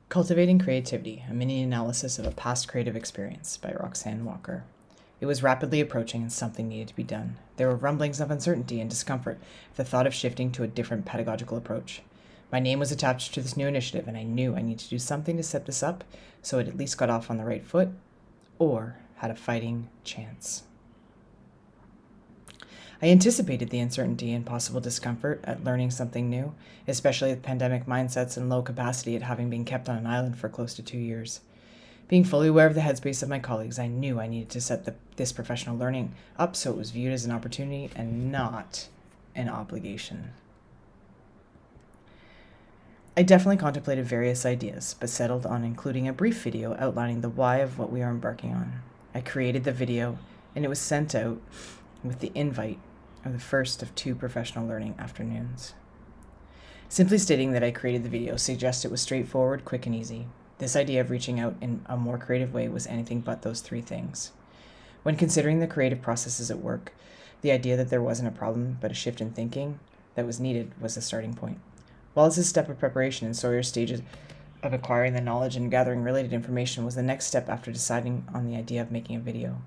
Cultivating Creativity, a mini analysis of a past creative experience by Roxanne Walker. It was rapidly approaching and something needed to be done. There were rumblings of uncertainty and discomfort at the thought of shifting to a different pedagogical approach. My name was attached to this new initiative, and I knew I needed to do something to set this up so it at least got off on the right foot or had a fighting chance. I anticipated the uncertainty and possible discomfort at learning something new, especially with pandemic mindsets and low capacity at having been kept on an island for close to 2 years. Being fully aware of the headspace of my colleagues, I knew I needed to set this professional learning up so it was viewed as an opportunity and not an obligation. I definitely contemplated various ideas, but settled on including a brief video outlining the why of what we are embarking on. I created the video, and it was sent out with the invite of the first of 2 professional learning afternoons. Simply stating that I created the video suggests it was straightforward, quick, and easy. This idea of reaching out in a more creative way was anything but those 3 things. When considering the creative processes at work, the idea that there wasn't a problem but a shift in thinking that was needed was the starting point. While this step of preparation in Sawyer's stages of acquiring the knowledge and gathering related information was the next step after deciding on the idea of making a video.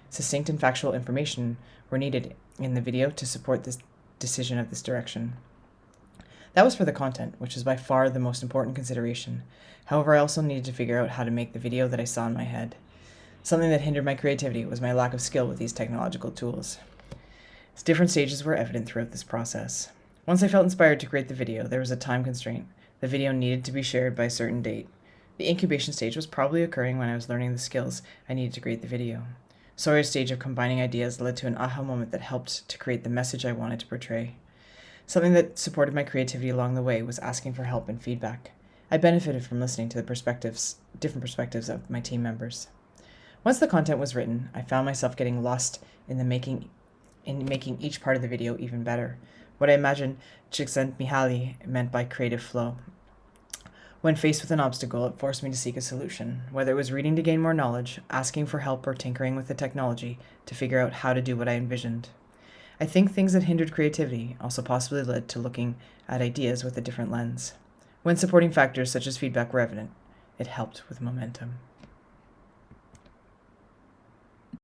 Succinct and factual information were needed in the video to support this decision of this direction. That was for the content, which is by far the most important consideration. However, I also needed to figure out how to make the video that I saw in my head. Something that hindered my creativity was my lack of skill with these technological tools. Different stages were evident throughout this process. Once I felt inspired to create the video, there was a time constraint. The video needed to be shared by a certain date. The incubation stage was probably occurring when I was learning the skills I needed to create the video. Sawyer's stage of combining ideas led to an aha moment that helped to create the message I wanted to portray. Something that supported my creativity along the way was asking for help and feedback. I benefited from listening to the different perspectives of my team members. Once the content was written, I found myself getting lost in making each part of the video even better. What I imagined Csikszentmihalyi meant by creative flow. When faced with an obstacle, it forced me to seek a solution, whether it was reading to gain more knowledge, asking for help, or tinkering with the technology to figure out how to do what I envisioned. I think things that hindered creativity also possibly led to looking at ideas with a different lens. When supporting factors such as feedback were evident, it helped with momentum.